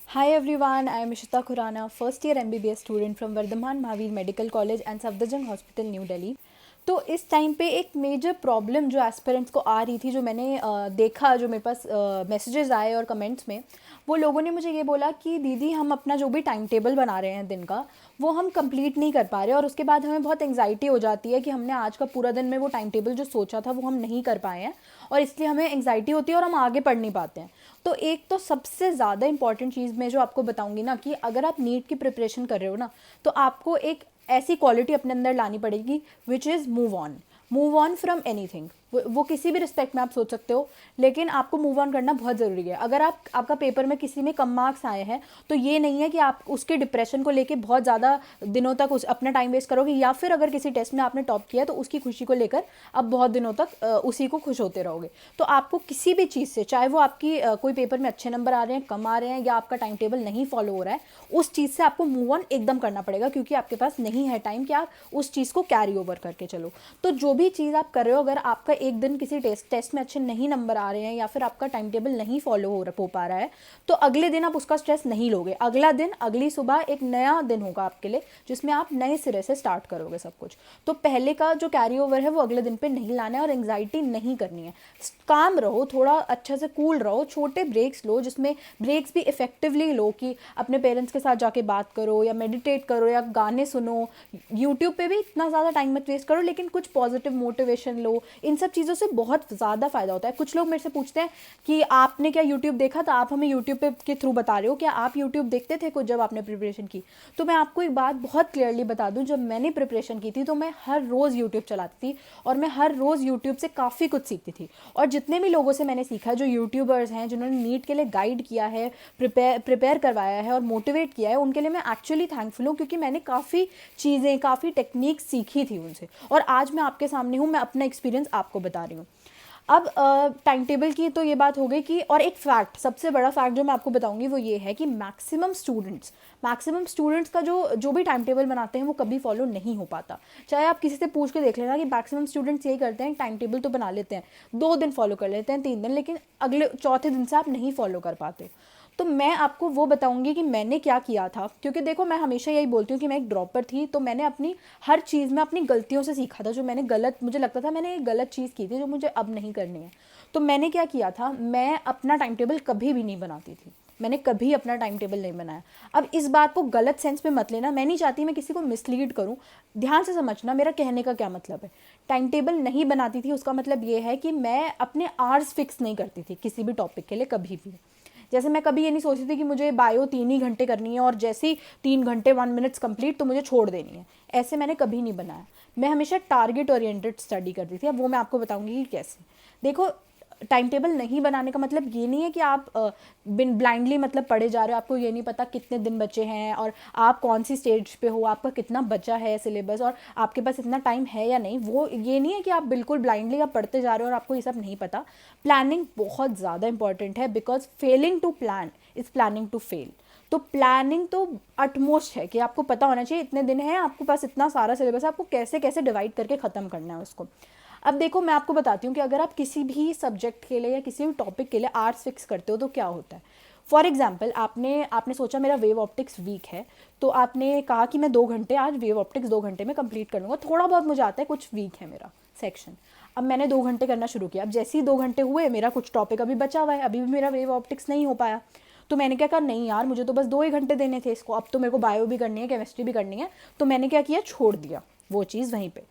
Hi everyone, I am Ishita Khurana, first year MBBS student from Vardhaman Mahavir Medical College and Safdarjung Hospital, New Delhi. तो इस time पे एक major problem जो aspirants को आ रही थी, जो मैंने देखा, जो मेरे पास मैसेजेस आए और कमेंट्स में, वो लोगों ने मुझे ये बोला कि दीदी हम अपना जो भी टाइम टेबल बना रहे हैं दिन का, वो हम कंप्लीट नहीं कर पा रहे और उसके बाद हमें बहुत एंग्जाइटी हो जाती है कि हमने आज का पूरा दिन में वो टाइम टेबल जो सोचा था वो हम नहीं कर पाए हैं और इसलिए हमें एंग्जाइटी होती है और हम आगे पढ़ नहीं पाते हैं। तो एक तो सबसे ज़्यादा इंपॉर्टेंट चीज़ मैं जो आपको बताऊंगी ना, कि अगर आप नीट की प्रिपरेशन कर रहे हो ना, तो आपको एक ऐसी क्वालिटी अपने अंदर लानी पड़ेगी which is move on from anything. वो किसी भी रिस्पेक्ट में आप सोच सकते हो, लेकिन आपको मूव ऑन करना बहुत ज़रूरी है। अगर आपका पेपर में किसी में कम मार्क्स आए हैं, तो ये नहीं है कि आप उसके डिप्रेशन को लेके बहुत ज़्यादा दिनों तक अपना टाइम वेस्ट करोगे, या फिर अगर किसी टेस्ट में आपने टॉप किया तो उसकी खुशी को लेकर आप बहुत दिनों तक उसी को खुश होते रहोगे। तो आपको किसी भी चीज़ से, चाहे वो आपकी कोई पेपर में अच्छे नंबर आ रहे हैं, कम आ रहे हैं, या आपका टाइम टेबल नहीं फॉलो हो रहा है, उस चीज़ से आपको मूव ऑन एकदम करना पड़ेगा, क्योंकि आपके पास नहीं है टाइम कि आप उस चीज़ को कैरी ओवर करके चलो। तो जो भी चीज़ आप कर रहे हो, अगर आपका एक दिन किसी टेस्ट में अच्छे नहीं नंबर आ रहे हैं, या फिर आपका टाइम टेबल नहीं फॉलो हो पा रहा है, तो अगले दिन आप उसका स्ट्रेस नहीं लोगे। अगला दिन, अगली सुबह एक नया दिन होगा आपके लिए, जिसमें आप नए सिरे से स्टार्ट करोगे सब कुछ। तो पहले का जो कैरी ओवर है वो अगले दिन पे नहीं लाना है और एंग्जाइटी नहीं करनी है। काम रहो, थोड़ा अच्छे से कूल रहो, छोटे ब्रेक्स लो, जिसमें ब्रेक्स भी इफेक्टिवली लो, कि अपने पेरेंट्स के साथ जाके बात करो, या मेडिटेट करो, या गाने सुनो। यूट्यूब पे भी इतना ज़्यादा टाइम मत वेस्ट करो, लेकिन कुछ पॉजिटिव मोटिवेशन लो। इन सब चीज़ों से बहुत ज़्यादा फ़ायदा होता है। कुछ लोग मेरे से पूछते हैं कि आपने क्या यूट्यूब देखा था, आप हमें यूट्यूब पे के थ्रू बता रहे हो, क्या आप यूट्यूब देखते थे कुछ जब आपने प्रिपरेशन की? तो मैं आपको एक बात बहुत क्लियरली बता दूं, जब मैंने प्रिपरेशन की थी तो मैं हर रोज़ यूट्यूब चलाती थी और मैं हर रोज़ यूट्यूब से काफ़ी कुछ सीखती थी। और जितने भी लोगों से मैंने सीखा, जो यूट्यूबर्स हैं, जिन्होंने नीट के लिए गाइड किया है, प्रिपेयर करवाया है और मोटिवेट किया है, उनके लिए मैं एक्चुअली थैंकफुल हूँ, क्योंकि मैंने काफ़ी चीज़ें, काफ़ी टेक्निक सीखी थी उनसे, और आज मैं आपके सामने हूँ, मैं अपना एक्सपीरियंस आपको बता रही हूँ। अब टाइम टेबल की तो ये बात हो गई कि, और एक फैक्ट, सबसे बड़ा फैक्ट जो मैं आपको बताऊंगी वो ये है कि मैक्सिमम स्टूडेंट्स का जो भी टाइम टेबल बनाते हैं वो कभी फॉलो नहीं हो पाता। चाहे आप किसी से पूछ के देख लेना कि मैक्सिमम स्टूडेंट्स यही करते हैं, टाइम टेबल तो बना लेते हैं, 2 दिन फॉलो कर लेते हैं, 3 दिन, लेकिन अगले चौथे दिन से आप नहीं फॉलो कर पाते। तो मैं आपको वो बताऊंगी कि मैंने क्या किया था, क्योंकि देखो, मैं हमेशा यही बोलती हूँ कि मैं एक ड्रॉपर थी, तो मैंने अपनी हर चीज़ में अपनी गलतियों से सीखा था। जो मैंने गलत, मुझे लगता था मैंने एक गलत चीज़ की थी जो मुझे अब नहीं करनी है। तो मैंने क्या किया था, मैं अपना टाइम टेबल कभी भी नहीं बनाती थी। मैंने कभी अपना टाइम टेबल नहीं बनाया। अब इस बात को गलत सेंस में मत लेना, मैं नहीं चाहती मैं किसी को मिसलीड करूं। ध्यान से समझना मेरा कहने का क्या मतलब है। टाइम टेबल नहीं बनाती थी, उसका मतलब ये है कि मैं अपने आवर्स फिक्स नहीं करती थी किसी भी टॉपिक के लिए कभी भी। जैसे मैं कभी ये नहीं सोचती थी कि मुझे बायो 3 ही घंटे करनी है और जैसे ही 3 घंटे 1 मिनट्स कंप्लीट तो मुझे छोड़ देनी है, ऐसे मैंने कभी नहीं बनाया। मैं हमेशा टारगेट ओरिएंटेड स्टडी करती थी। अब वो मैं आपको बताऊंगी कि कैसे। देखो, टाइम टेबल नहीं बनाने का मतलब ये नहीं है कि आप बिन ब्लाइंडली मतलब पढ़े जा रहे हो, आपको ये नहीं पता कितने दिन बचे हैं और आप कौन सी स्टेज पे हो, आपका कितना बचा है सिलेबस और आपके पास इतना टाइम है या नहीं। वो ये नहीं है कि आप बिल्कुल ब्लाइंडली आप पढ़ते जा रहे हो और आपको ये सब नहीं पता। प्लानिंग बहुत ज़्यादा इंपॉर्टेंट है, because failing to plan is planning to fail. तो प्लानिंग तो अटमोस्ट है कि आपको पता होना चाहिए इतने दिन हैं, आपके पास इतना सारा सिलेबस है, आपको कैसे कैसे डिवाइड करके ख़त्म करना है उसको। अब देखो, मैं आपको बताती हूँ कि अगर आप किसी भी सब्जेक्ट के लिए या किसी भी टॉपिक के लिए आर्ट्स फिक्स करते हो तो क्या होता है। फॉर एग्जाम्पल, आपने आपने सोचा मेरा वेव ऑप्टिक्स वीक है, तो आपने कहा कि मैं 2 घंटे आज वेव ऑप्टिक्स 2 घंटे में कंप्लीट कर लूँगा। थोड़ा बहुत मुझे आता है, कुछ वीक है मेरा सेक्शन। अब मैंने 2 घंटे करना शुरू किया। अब जैसे ही 2 घंटे हुए, मेरा कुछ टॉपिक अभी बचा हुआ है, अभी भी मेरा वेव ऑप्टिक्स नहीं हो पाया। तो मैंने क्या कहा, नहीं यार, मुझे तो बस 2 ही घंटे देने थे इसको, अब तो मेरे को बायो भी करनी है, केमिस्ट्री भी करनी है। तो मैंने क्या किया, छोड़ दिया वो चीज़ वहीं पे।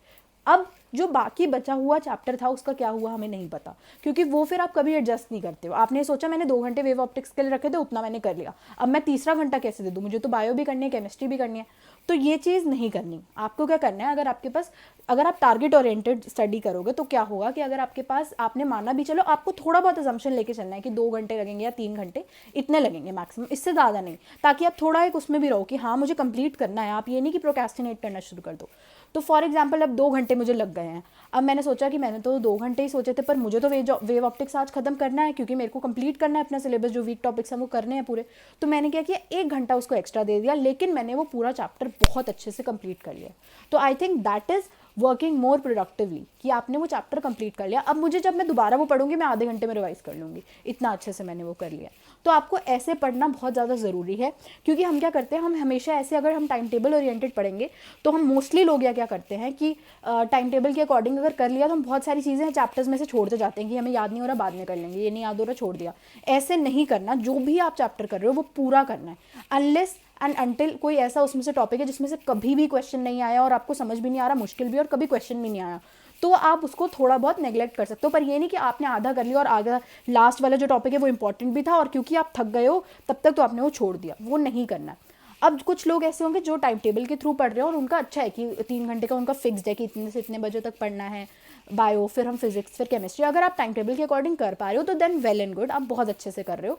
अब जो बाकी बचा हुआ चैप्टर था उसका क्या हुआ हमें नहीं पता, क्योंकि वो फिर आप कभी एडजस्ट नहीं करते हो। आपने सोचा मैंने 2 घंटे वेव ऑप्टिक्स के लिए रखे थे, उतना मैंने कर लिया, अब मैं तीसरा घंटा कैसे दे दूँ, मुझे तो बायो भी करनी है, केमिस्ट्री भी करनी है। तो ये चीज़ नहीं करनी। आपको क्या करना है, अगर आपके पास, अगर आप टारगेट ओरिएंटेड स्टडी करोगे तो क्या होगा कि अगर आपके पास, आपने माना भी चलो, आपको थोड़ा बहुत अजम्पशन लेके चलना है कि 2 घंटे लगेंगे या 3 घंटे, इतने लगेंगे मैक्सिमम, इससे ज़्यादा नहीं, ताकि आप थोड़ा एक उसमें भी रहो कि हाँ मुझे कंप्लीट करना है। आप ये नहीं कि प्रोक्रेस्टिनेट करना शुरू कर दो। तो फॉर एग्जाम्पल, अब 2 घंटे मुझे लग गए हैं। अब मैंने सोचा कि मैंने तो 2 घंटे ही सोचे थे, पर मुझे तो वेव ऑप्टिक्स आज खत्म करना है, क्योंकि मेरे को कंप्लीट करना है अपना सिलेबस, जो वीक टॉपिक्स हैं वो करने हैं पूरे। तो मैंने क्या किया, 1 घंटा उसको एक्स्ट्रा दे दिया, लेकिन मैंने वो पूरा चैप्टर बहुत अच्छे से कंप्लीट कर लिया। तो I think that is working more productively, कि आपने वो चैप्टर कंप्लीट कर लिया। अब मुझे, जब मैं दोबारा वो पढ़ूंगी, मैं आधे घंटे में रिवाइज कर लूँगी, इतना अच्छे से मैंने वो कर लिया। तो आपको ऐसे पढ़ना बहुत ज़्यादा ज़रूरी है, क्योंकि हम क्या करते हैं, हम हमेशा ऐसे अगर हम टाइम टेबल ओरिएंटेड पढ़ेंगे तो हम मोस्टली लोग या क्या करते हैं कि टाइम टेबल के अकॉर्डिंग अगर कर लिया तो हम बहुत सारी चीज़ें चैप्टर्स में से छोड़ते जाते हैं कि हमें याद नहीं हो रहा, बाद में कर लेंगे, ये नहीं याद हो रहा, छोड़ दिया। ऐसे नहीं करना, जो भी आप चैप्टर कर रहे हो वो पूरा करना है, अनलेस एंड अनटिल कोई ऐसा उसमें से टॉपिक है जिसमें से कभी भी क्वेश्चन नहीं आया और आपको समझ भी नहीं आ रहा, मुश्किल भी, और कभी क्वेश्चन भी नहीं आया, तो आप उसको थोड़ा बहुत नेग्लेक्ट कर सकते हो। पर ये नहीं कि आपने आधा कर लिया और आधा लास्ट वाला जो टॉपिक है वो इंपॉर्टेंट भी था और क्योंकि आप थक गए हो तब तक तो आपने वो छोड़ दिया, वो नहीं करना है। अब कुछ लोग ऐसे होंगे जो टाइम टेबल के थ्रू पढ़ रहे हैं और उनका अच्छा है कि 3 घंटे का उनका फिक्स्ड है कि इतने से इतने बजे तक पढ़ना है बायो, फिर हम फिजिक्स, फिर केमिस्ट्री। अगर आप टाइम टेबल के अकॉर्डिंग कर पा रहे हो तो देन वेल एंड गुड, आप बहुत अच्छे से कर रहे हो,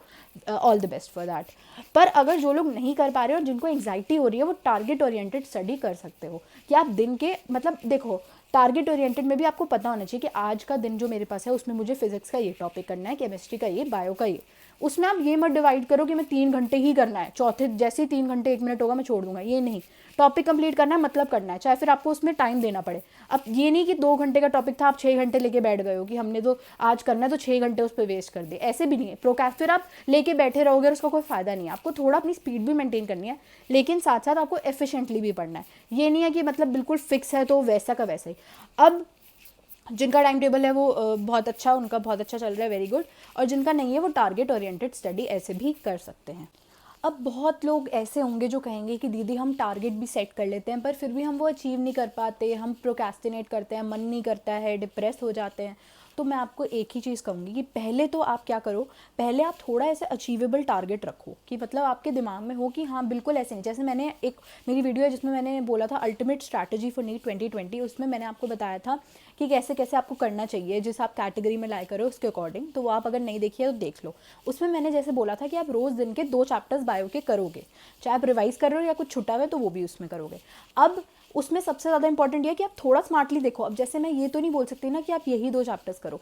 all the best for that. पर अगर जो लोग नहीं कर पा रहे हो और जिनको एंग्जाइटी हो रही है, वो टारगेट ओरिएंटेड स्टडी कर सकते हो कि आप दिन के मतलब देखो, टारगेट ओरिएंटेड में भी आपको पता होना चाहिए कि आज का दिन जो मेरे पास है उसमें मुझे फिजिक्स का ये टॉपिक करना है, केमिस्ट्री का ये, बायो का ये। उसमें आप ये मत डिवाइड करो कि मैं 3 घंटे ही करना है, चौथे जैसे ही 3 घंटे 1 मिनट होगा मैं छोड़ दूंगा, ये नहीं। टॉपिक कंप्लीट करना है, मतलब करना है, चाहे फिर आपको उसमें टाइम देना पड़े। अब ये नहीं कि 2 घंटे का टॉपिक था आप 6 घंटे लेके बैठ गए हो कि हमने तो आज करना है तो 6 घंटे उस पर वेस्ट कर दिए, ऐसे भी नहीं है। प्रोक्रास्ट फिर आप लेके बैठे रहोगे और उसका कोई फायदा नहीं है। आपको थोड़ा अपनी स्पीड भी मेंटेन करनी है, लेकिन साथ साथ आपको एफिशिएंटली भी पढ़ना है। ये नहीं है कि मतलब बिल्कुल फिक्स है तो वैसा का वैसा ही। अब जिनका टाइम टेबल है वो बहुत अच्छा, उनका बहुत अच्छा चल रहा है, वेरी गुड। और जिनका नहीं है वो टारगेट ओरिएंटेड स्टडी ऐसे भी कर सकते हैं। अब बहुत लोग ऐसे होंगे जो कहेंगे कि दीदी हम टारगेट भी सेट कर लेते हैं पर फिर भी हम वो अचीव नहीं कर पाते, हम प्रोक्रेस्टिनेट करते हैं, मन नहीं करता है, डिप्रेस हो जाते हैं। तो मैं आपको एक ही चीज़ कहूँगी कि पहले तो आप क्या करो, पहले आप थोड़ा ऐसे अचीवेबल टारगेट रखो कि मतलब आपके दिमाग में हो कि हाँ बिल्कुल ऐसे नहीं। जैसे मैंने एक मेरी वीडियो है जिसमें मैंने बोला था अल्टीमेट स्ट्रैटेजी फॉर नीट 2020, उसमें मैंने आपको बताया था कि कैसे कैसे आपको करना चाहिए जिस आप कैटेगरी में लाए करो उसके अकॉर्डिंग। तो वो आप अगर नहीं देखिए तो देख लो। उसमें मैंने जैसे बोला था कि आप रोज़ दिन के 2 चैप्टर्स बायो के करोगे, चाहे आप रिवाइज कर रहे हो या कुछ छुट्टा हुआ है तो वो भी उसमें करोगे। अब उसमें सबसे ज़्यादा इंपॉर्टेंट ये है कि आप थोड़ा स्मार्टली देखो। अब जैसे मैं ये तो नहीं बोल सकती ना कि आप यही 2 चैप्टर्स करो,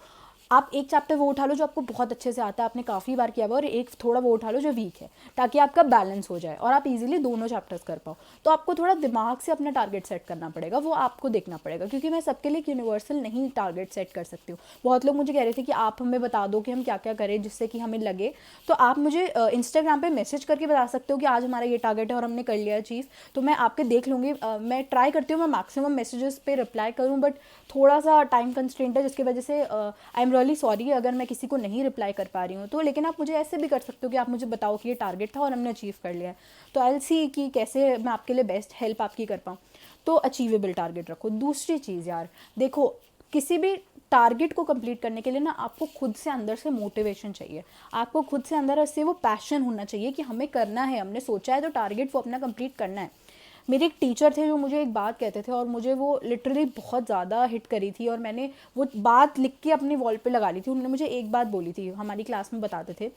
आप एक चैप्टर वो उठा लो जो आपको बहुत अच्छे से आता है, आपने काफ़ी बार किया हुआ, और एक थोड़ा वो उठा लो जो वीक है, ताकि आपका बैलेंस हो जाए और आप इजीली दोनों चैप्टर्स कर पाओ। तो आपको थोड़ा दिमाग से अपना टारगेट सेट करना पड़ेगा, वो आपको देखना पड़ेगा, क्योंकि मैं सबके लिए एक यूनिवर्सल नहीं टारगेट सेट कर सकती हूँ। बहुत लोग मुझे कह रहे थे कि आप हमें बता दो कि हम क्या क्या करें जिससे कि हमें लगे, तो आप मुझे इंस्टाग्राम पर मैसेज करके बता सकते हो कि आज हमारा ये टारगेट है और हमने कर लिया चीज़, तो मैं आपके देख लूँगी। मैं ट्राई करती हूँ मैं मैक्सिमम मैसेजेस पे रिप्लाई करूँ, बट थोड़ा सा टाइम कंस्ट्रेंट है जिसकी वजह से आई एम रियली सॉरी अगर मैं किसी को नहीं रिप्लाई कर पा रही हूँ तो। लेकिन आप मुझे ऐसे भी कर सकते हो कि आप मुझे बताओ कि ये टारगेट था और हमने अचीव कर लिया है, तो आई विल सी कि कैसे मैं आपके लिए बेस्ट हेल्प आपकी कर पाऊँ। तो अचीवेबल टारगेट रखो। दूसरी चीज़ यार देखो, किसी भी टारगेट को कंप्लीट करने के लिए ना आपको खुद से अंदर से मोटिवेशन चाहिए, आपको खुद से अंदर से वो पैशन होना चाहिए कि हमें करना है, हमने सोचा है तो टारगेट वो अपना कंप्लीट करना है। मेरे एक टीचर थे जो मुझे एक बात कहते थे और मुझे वो लिटरली बहुत ज़्यादा हिट करी थी और मैंने वो बात लिख के अपनी वॉल पे लगा ली थी। उन्होंने मुझे एक बात बोली थी, हमारी क्लास में बताते थे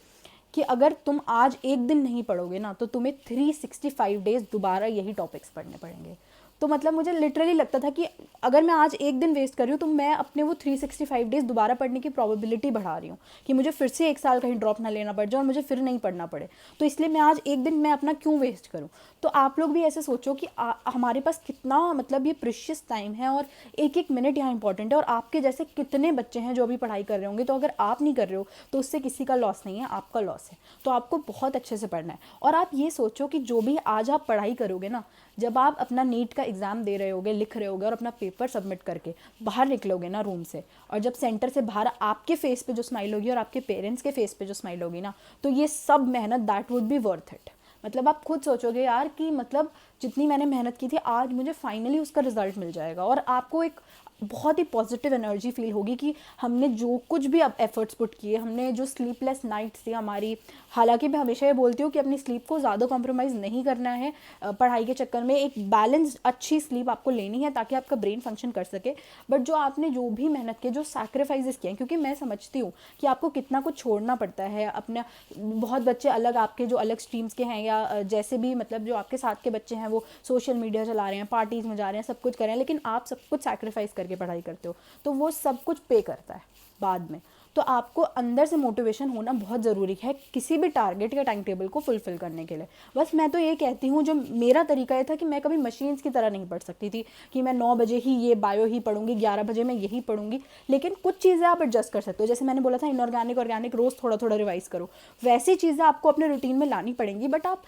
कि अगर तुम आज एक दिन नहीं पढ़ोगे ना तो तुम्हें 365 डेज दोबारा यही टॉपिक्स पढ़ने पड़ेंगे। तो मतलब मुझे लिटरली लगता था कि अगर मैं आज एक दिन वेस्ट कर रही हूँ तो मैं अपने वो 365 डेज दोबारा पढ़ने की प्रोबेबिलिटी बढ़ा रही हूँ कि मुझे फिर से 1 साल कहीं ड्रॉप ना लेना पड़ जाए और मुझे फिर नहीं पढ़ना पड़े। तो इसलिए मैं आज एक दिन मैं अपना क्यों वेस्ट करूँ। तो आप लोग भी ऐसे सोचो कि हमारे पास कितना मतलब ये प्रीशियस टाइम है और एक एक मिनट यहाँ इंपॉर्टेंट है, और आपके जैसे कितने बच्चे हैं जो अभी पढ़ाई कर रहे होंगे। तो अगर आप नहीं कर रहे हो तो उससे किसी का लॉस नहीं है, आपका लॉस है। तो आपको बहुत अच्छे से पढ़ना है। और आप ये सोचो कि जो भी आज आप पढ़ाई करोगे ना, जब आप अपना नीट का एग्ज़ाम दे रहे होगे, लिख रहे होगे और अपना पेपर सबमिट करके बाहर निकलोगे ना रूम से, और जब सेंटर से बाहर आपके फेस पे जो स्माइल होगी और आपके पेरेंट्स के फेस पे जो स्माइल होगी ना, तो ये सब मेहनत that would be worth it. मतलब आप खुद सोचोगे यार कि मतलब जितनी मैंने मेहनत की थी आज मुझे फाइनली उसका रिजल्ट मिल जाएगा, और आपको एक बहुत ही पॉजिटिव एनर्जी फील होगी कि हमने जो कुछ भी अब एफर्ट्स पुट किए, हमने जो स्लीपलेस नाइट्स थी हमारी। हालांकि मैं हमेशा ये बोलती हूँ कि अपनी स्लीप को ज़्यादा कॉम्प्रोमाइज़ नहीं करना है पढ़ाई के चक्कर में। एक बैलेंस्ड अच्छी स्लीप आपको लेनी है ताकि आपका ब्रेन फंक्शन कर सके। बट जो आपने जो भी मेहनत की, जो सैक्रिफाइसेस किए हैं, क्योंकि मैं समझती हूँ कि आपको कितना कुछ छोड़ना पड़ता है अपना। बहुत बच्चे अलग आपके जो अलग स्ट्रीम्स के हैं या जैसे भी मतलब जो आपके साथ के बच्चे हैं वो सोशल मीडिया चला रहे हैं, पार्टीज़ में जा रहे हैं, सब कुछ कर रहे हैं, लेकिन आप सब कुछ सैक्रिफाइस करके पढ़ाई करते हो, तो वो सब कुछ पे करता है बाद में। तो आपको अंदर से मोटिवेशन होना बहुत ज़रूरी है किसी भी टारगेट या टाइम टेबल को फुलफ़िल करने के लिए। बस मैं तो ये कहती हूँ, जो मेरा तरीका ये था कि मैं कभी मशीन्स की तरह नहीं पढ़ सकती थी कि मैं 9 बजे ही ये बायो ही पढ़ूंगी, 11 बजे मैं यही पढ़ूंगी। लेकिन कुछ चीज़ें आप एडजस्ट कर सकते हो, जैसे मैंने बोला था इनऑर्गेनिक ऑर्गेनिक रोज़ थोड़ा थोड़ा रिवाइज़ करो, वैसी चीज़ें आपको अपने रूटीन में लानी पड़ेंगी। बट आप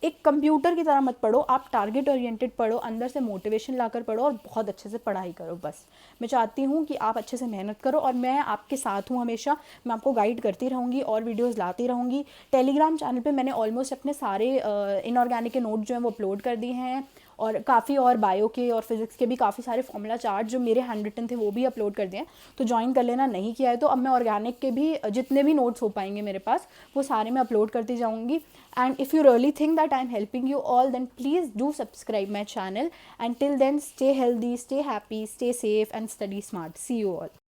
एक कंप्यूटर की तरह मत पढ़ो, आप टारगेट ओरिएंटेड पढ़ो, अंदर से मोटिवेशन लाकर पढ़ो और बहुत अच्छे से पढ़ाई करो। बस मैं चाहती हूँ कि आप अच्छे से मेहनत करो और मैं आपके साथ हूँ हमेशा, मैं आपको गाइड करती रहूँगी और वीडियोस लाती रहूँगी। टेलीग्राम चैनल पे मैंने ऑलमोस्ट अपने सारे इनऑर्गेनिक के नोट जो हैं वो अपलोड कर दिए हैं, और काफ़ी और बायो के और फिजिक्स के भी काफ़ी सारे फॉर्मूला चार्ट जो मेरे हैंड रिटन थे वो भी अपलोड कर दिए हैं, तो ज्वाइन कर लेना। नहीं किया है तो अब मैं ऑर्गेनिक के भी जितने भी नोट्स हो पाएंगे मेरे पास वो सारे मैं अपलोड करती जाऊँगी। And if you really think that I am helping you all, then please do subscribe my channel, and till then stay healthy, stay happy, stay safe and study smart. See you all.